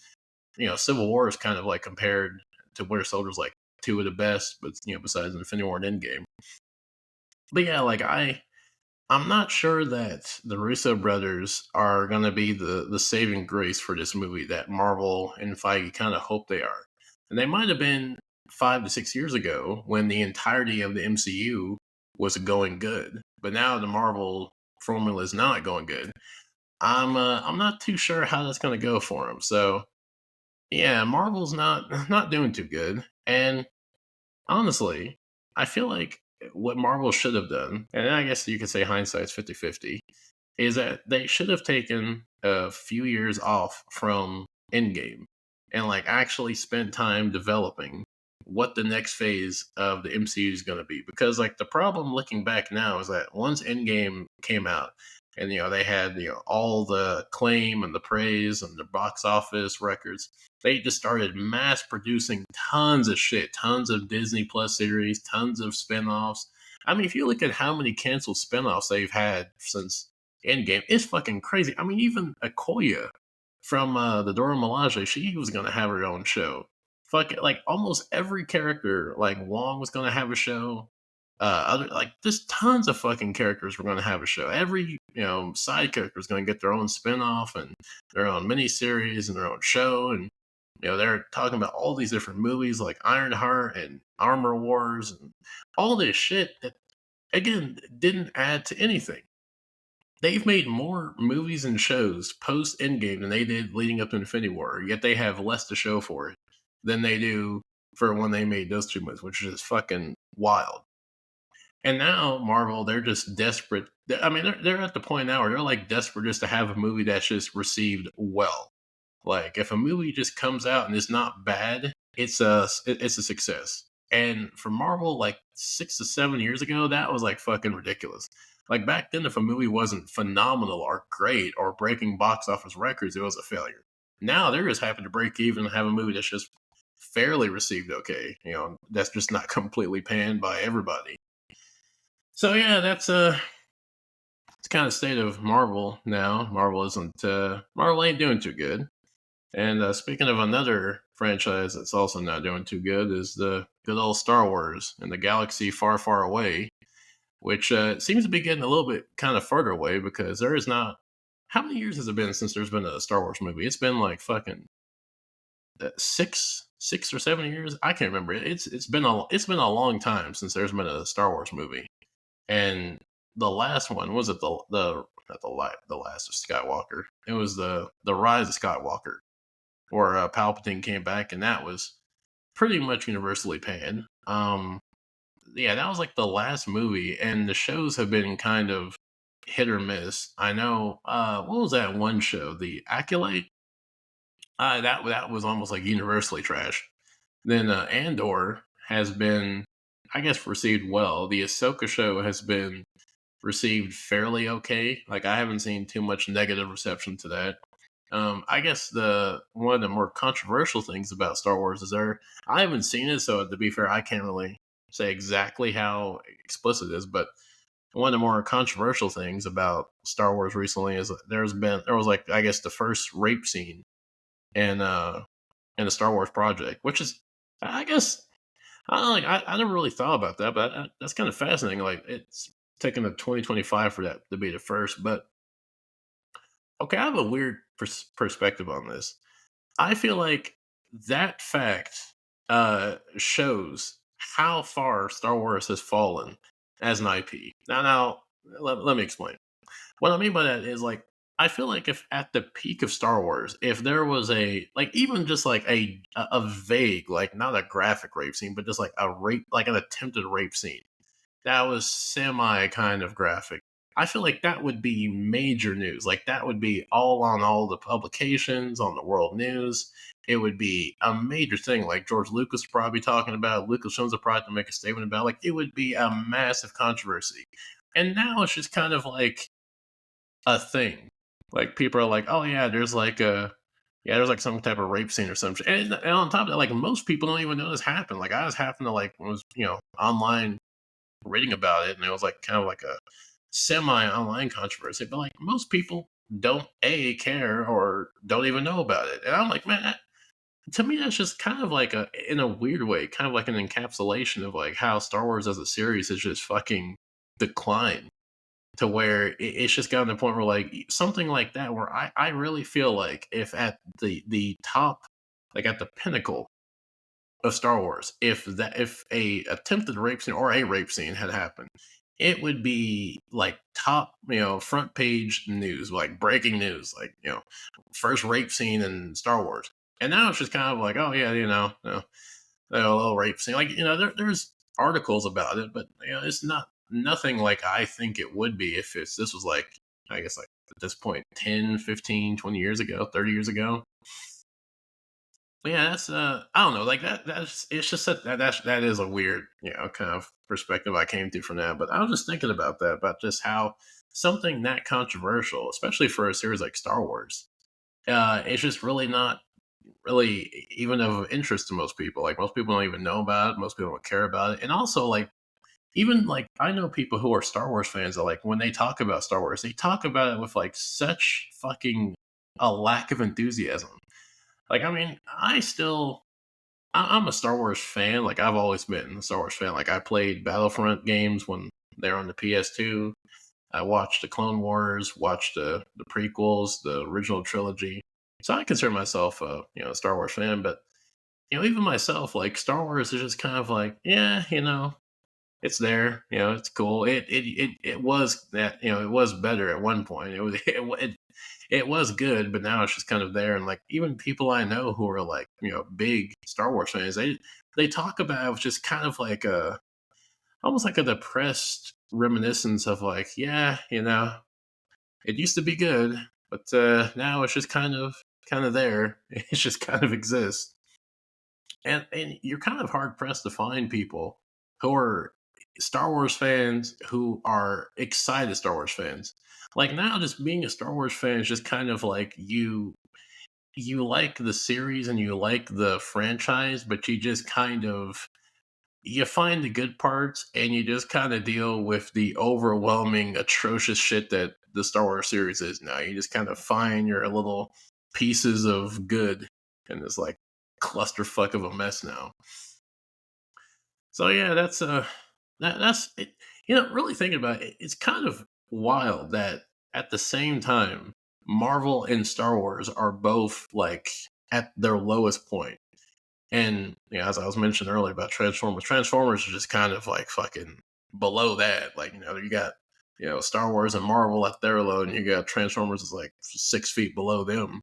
Civil War is kind of like compared to Winter Soldier's like two of the best, but besides Infinity War and Endgame. But yeah, like I'm not sure that the Russo brothers are gonna be the saving grace for this movie that Marvel and Feige kind of hope they are. And they might have been 5 to 6 years ago when the entirety of the MCU was going good. But now the Marvel formula is not going good. I'm not too sure how that's gonna go for them. So yeah, Marvel's not doing too good. And honestly, I feel like what Marvel should have done, and I guess you could say hindsight's 50-50, is that they should have taken a few years off from Endgame and like actually spent time developing what the next phase of the MCU is going to be. Because like the problem looking back now is that once Endgame came out and they had all the acclaim and the praise and the box office records, they just started mass producing tons of shit, tons of Disney Plus series, tons of spin-offs. I mean, if you look at how many canceled spin-offs they've had since Endgame, it's fucking crazy. I mean, even Okoye from the Dora Milaje, she was gonna have her own show. Fuck it, like almost every character, like Wong was gonna have a show. Other like there's tons of fucking characters were gonna have a show. Every side character is gonna get their own spin-off and their own miniseries and their own show. And they're talking about all these different movies like Ironheart and Armor Wars and all this shit that again didn't add to anything. they've made more movies and shows post Endgame than they did leading up to Infinity War. Yet they have less to show for it than they do for when they made those two movies, which is just fucking wild. And now Marvel, they're just desperate. I mean, they're at the point now where they're like desperate just to have a movie that's just received well. Like if a movie just comes out and it's not bad, it's a success. And for Marvel, like 6 to 7 years ago, that was like fucking ridiculous. Like back then, if a movie wasn't phenomenal or great or breaking box office records, it was a failure. Now they're just happy to break even and have a movie that's just fairly received okay. That's just not completely panned by everybody. So yeah, it's kind of state of Marvel now. Marvel ain't doing too good. And speaking of another franchise that's also not doing too good is the good old Star Wars and the galaxy far, far away, which seems to be getting a little bit kind of further away because there is not. How many years has it been since there's been a Star Wars movie? It's been like fucking 6 or 7 years. I can't remember. It's been a long time since there's been a Star Wars movie. And the last one was it the not the last of Skywalker. It was the Rise of Skywalker, where Palpatine came back, and that was pretty much universally panned. Yeah, that was like the last movie, and the shows have been kind of hit or miss. I know. What was that one show? The Acolyte. That was almost like universally trash. Then Andor has been, I guess, received well. The Ahsoka show has been received fairly okay. Like I haven't seen too much negative reception to that. I guess the one of the more controversial things about Star Wars is I haven't seen it, so to be fair, I can't really say exactly how explicit it is. But one of the more controversial things about Star Wars recently is that there was like I guess the first rape scene in in the Star Wars project, which is I guess I don't like I never really thought about that, but that's kind of fascinating. Like it's taken a 2025 for that to be the first, but okay, I have a weird perspective on this. I feel like that fact shows how far Star Wars has fallen as an IP. Now, let me explain. What I mean by that is like I feel like if at the peak of Star Wars, if there was a like even just like a vague like not a graphic rape scene, but just like a rape like an attempted rape scene that was semi kind of graphic. I feel like that would be major news. Like that would be all on all the publications, on the world news. It would be a major thing. Like George Lucas would probably be talking about. Lucasfilms would probably make a statement about. Like it would be a massive controversy. And now it's just kind of like a thing. Like people are like, oh there's like some type of rape scene or something. And on top of that, like most people don't even know this happened. Like I just happened to like was online reading about it, and it was like kind of like a semi online controversy. But like most people don't care or don't even know about it, and I'm like, man, to me that's just kind of like a in a weird way, kind of like an encapsulation of like how Star Wars as a series has just fucking declined to where it's just gotten to the point where like something like that where I really feel like if at the top like at the pinnacle of Star Wars, if a attempted rape scene or a rape scene had happened, it would be like top, front page news, like breaking news, like first rape scene in Star Wars. And now it's just kind of like, oh yeah, a little rape scene, like there's articles about it, but it's not nothing like I think it would be if this was like I guess like at this point 10, 15, 20 years ago, 30 years ago. Yeah, that's I don't know, like that's it's just that is a weird, kind of perspective I came to from that. But I was just thinking about that, about just how something that controversial, especially for a series like Star Wars, it's just really not really even of interest to most people. Like most people don't even know about it, most people don't care about it. And also like even like I know people who are Star Wars fans that like when they talk about Star Wars, they talk about it with like such fucking a lack of enthusiasm. Like, I mean, I'm a Star Wars fan. Like, I've always been a Star Wars fan. Like, I played Battlefront games when they're on the PS2. I watched the Clone Wars, watched the prequels, the original trilogy. So I consider myself a Star Wars fan. But even myself, like Star Wars is just kind of like, yeah, It's there, it's cool. It was that, it was better at one point. It was good, but now it's just kind of there. And like even people I know who are like, big Star Wars fans, they talk about it with just kind of like a almost like a depressed reminiscence of like, yeah, it used to be good, but now it's just kind of there. It just kind of exists. And you're kind of hard pressed to find people who are Star Wars fans who are excited Star Wars fans. Like now, just being a Star Wars fan is just kind of like you like the series and you like the franchise, but you just kind of you find the good parts and you just kind of deal with the overwhelming, atrocious shit that the Star Wars series is now. You just kind of find your little pieces of good in this like clusterfuck of a mess now. So yeah, that's it. Really thinking about it, it's kind of wild that at the same time, Marvel and Star Wars are both like at their lowest point. And as I was mentioning earlier about Transformers are just kind of like fucking below that. Like, you got, Star Wars and Marvel at their low, and you got Transformers is like 6 feet below them.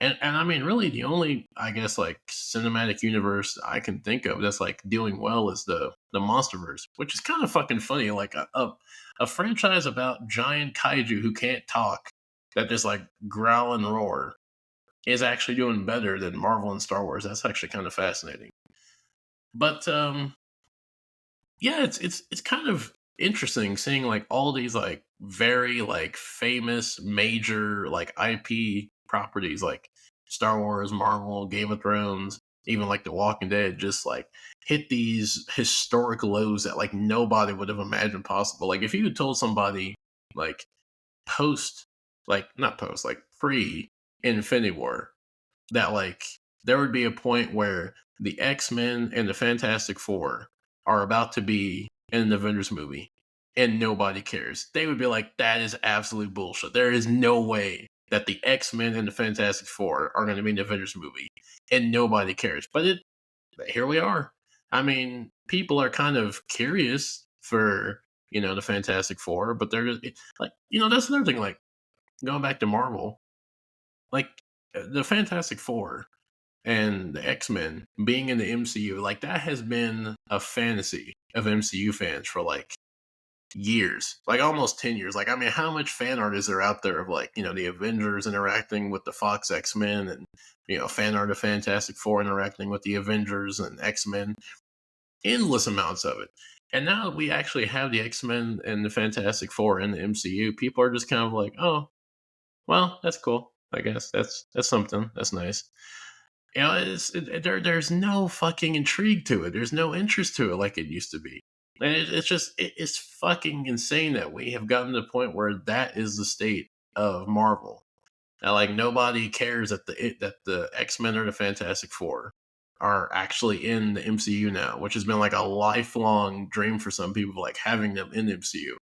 And I mean, really, the only, I guess, like cinematic universe I can think of that's like doing well is the MonsterVerse, which is kind of fucking funny. Like a franchise about giant kaiju who can't talk, that just like growl and roar, is actually doing better than Marvel and Star Wars. That's actually kind of fascinating. But yeah, it's kind of interesting seeing like all these like very like famous major like IP properties like Star Wars, Marvel, Game of Thrones, even like The Walking Dead just like hit these historic lows that like nobody would have imagined possible. Like if you had told somebody like post like not post like pre Infinity War that like there would be a point where the X-Men and the Fantastic Four are about to be in an Avengers movie and nobody cares. They would be like, that is absolute bullshit. There is no way that the X-Men and the Fantastic Four are going to be in the Avengers movie and nobody cares. But here we are. I mean, people are kind of curious for, the Fantastic Four, but they're just, like, that's another thing. Like, going back to Marvel, like, the Fantastic Four and the X-Men being in the MCU, like that has been a fantasy of MCU fans for like years, like almost 10 years. Like, I mean, how much fan art is there out there of like, the Avengers interacting with the Fox X-Men and, fan art of Fantastic Four interacting with the Avengers and X-Men? Endless amounts of it. And now that we actually have the X-Men and the Fantastic Four in the MCU, people are just kind of like, oh, well, that's cool. I guess that's something. That's nice. There's no fucking intrigue to it. There's no interest to it like it used to be. And it's fucking insane that we have gotten to the point where that is the state of Marvel. Now, like nobody cares that the X-Men or the Fantastic Four are actually in the MCU now, which has been like a lifelong dream for some people, like having them in the MCU,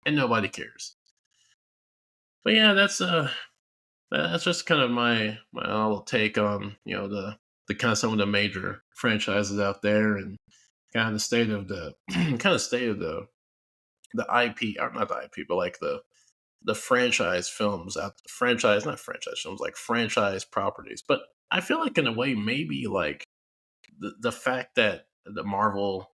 and nobody cares. But yeah, that's just kind of my little take on the kind of some of the major franchises out there and kind of the state of the kind of state of the IP, or not the IP, but like the franchise films out franchise not franchise films like franchise properties. But I feel like in a way maybe like the fact that the Marvel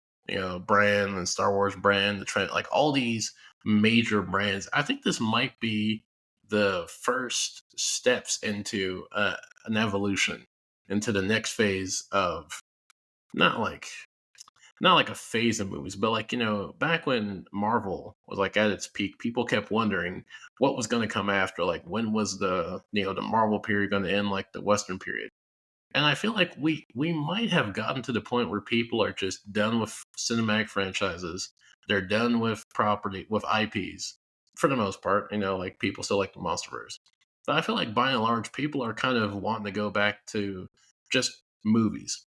brand and Star Wars brand, the trend, like all these major brands, I think this might be the first steps into an evolution into the next phase of not like not like a phase of movies, but like back when Marvel was like at its peak, people kept wondering what was going to come after. Like when was the Marvel period going to end, like the Western period? And I feel like we might have gotten to the point where people are just done with cinematic franchises. They're done with property with IPs for the most part. Like people still like the MonsterVerse, but I feel like by and large, people are kind of wanting to go back to just movies.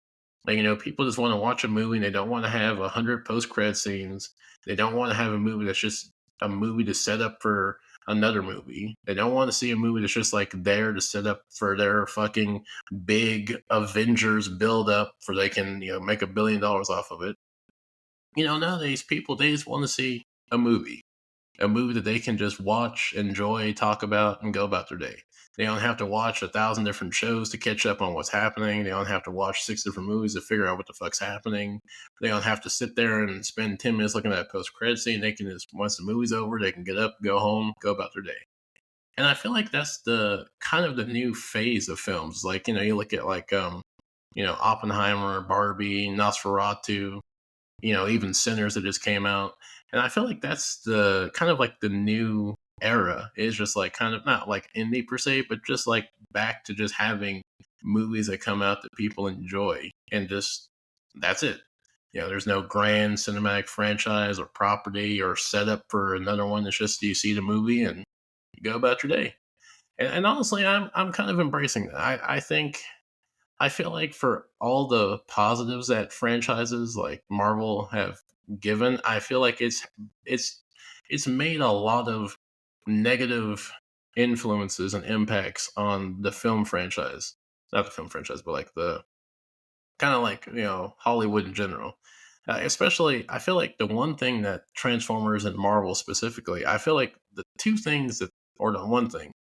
Like people just want to watch a movie. And they don't want to have 100 post-credit scenes. They don't want to have a movie that's just a movie to set up for another movie. They don't want to see a movie that's just like there to set up for their fucking big Avengers build up for they can make $1 billion off of it. nowadays people, they just want to see a movie, a movie that they can just watch, enjoy, talk about, and go about their day. They don't have to watch 1,000 different shows to catch up on what's happening. They don't have to watch 6 different movies to figure out what the fuck's happening. They don't have to sit there and spend 10 minutes looking at a post-credit scene. They can just, once the movie's over, they can get up, go home, go about their day. And I feel like that's the kind of the new phase of films. Like, you look at like Oppenheimer, Barbie, Nosferatu, even Sinners that just came out. And I feel like that's the kind of like the new era, is just like kind of not like indie per se, but just like back to just having movies that come out that people enjoy, and just that's it. There's no grand cinematic franchise or property or setup for another one. It's just you see the movie and you go about your day. And honestly, I'm kind of embracing that. I feel like for all the positives that franchises like Marvel have given, I feel like it's it's made a lot of negative influences and impacts on the film franchise. Not the film franchise, but like the kind of like, Hollywood in general. Especially, I feel like the one thing that Transformers and Marvel specifically, I feel like the two things that, or the one thing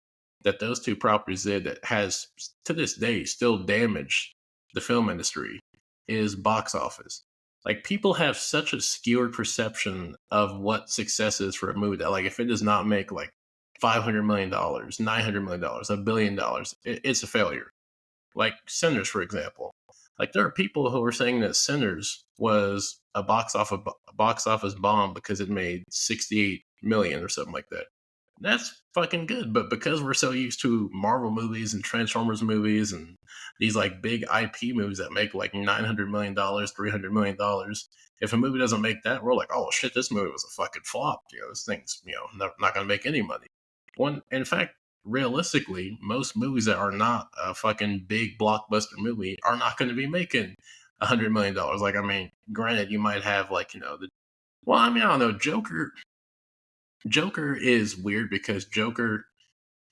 that those two properties did that has to this day still damaged the film industry is box office. Like, people have such a skewed perception of what success is for a movie that, like, if it does not make like $500 million, $900 million, $1 billion, it's a failure. Like Sinners, for example. Like, there are people who are saying that Sinners was a box office bomb because it made 68 million or something like that. That's fucking good, but because we're so used to Marvel movies and Transformers movies and these like big IP movies that make like $900 million, $300 million, if a movie doesn't make that, we're like, oh shit, this movie was a fucking flop. This thing's not going to make any money. When in fact, realistically, most movies that are not a fucking big blockbuster movie are not going to be making $100 million. Like, I mean, granted, you might have like well, I mean, I don't know, Joker is weird because Joker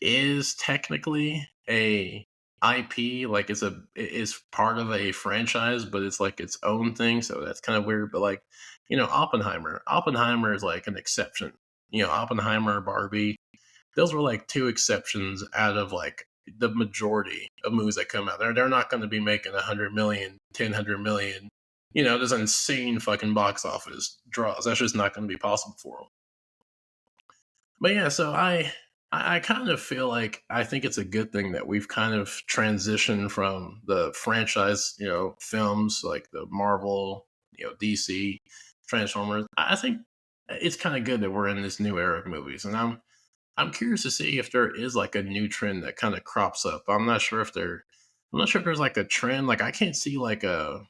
is technically a IP, like it is part of a franchise, but it's like its own thing, so that's kind of weird. But like, Oppenheimer is like an exception. Oppenheimer, Barbie, those were like two exceptions out of like the majority of movies that come out. They're not going to be making 100 million, 10 100 million. There's insane fucking box office draws. That's just not going to be possible for them. But yeah, so I kind of feel like I think it's a good thing that we've kind of transitioned from the franchise, films like the Marvel, DC, Transformers. I think it's kind of good that we're in this new era of movies, and I'm curious to see if there is like a new trend that kind of crops up. I'm not sure if there's like a trend. Like, I can't see like a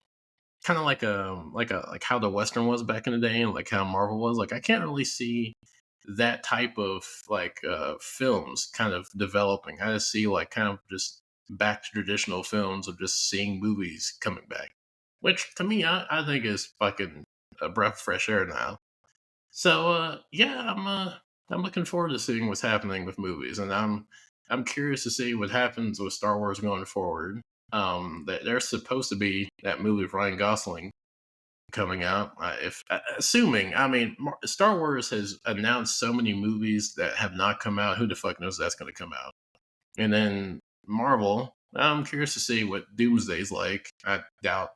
kind of like how the Western was back in the day and like how Marvel was. Like, I can't really see that type of like films kind of developing. I just see like kind of just back to traditional films of just seeing movies coming back, which to me I think is fucking a breath of fresh air now. So yeah, I'm looking forward to seeing what's happening with movies, and I'm curious to see what happens with Star Wars going forward. There's supposed to be that movie with Ryan Gosling coming out. If assuming, I mean, Star Wars has announced so many movies that have not come out. Who the fuck knows that's going to come out? And then Marvel, I'm curious to see what Doomsday's like. I doubt.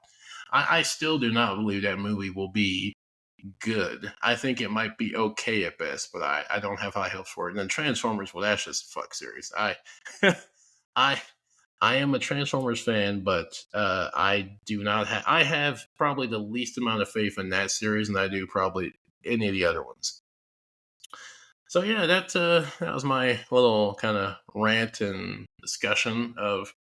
I still do not believe that movie will be good. I think it might be okay at best, but I don't have high hopes for it. And then Transformers, well, that's just fuck serious. I I am a Transformers fan, but I do not have. I have probably the least amount of faith in that series, and I do probably any of the other ones. So yeah, that was my little kind of rant and discussion of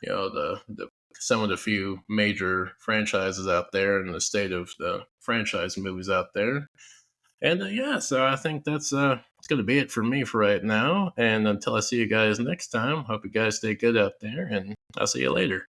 the some of the few major franchises out there and the state of the franchise movies out there. And yeah, so I think that's it's going to be it for me for right now. And until I see you guys next time, hope you guys stay good out there, and I'll see you later.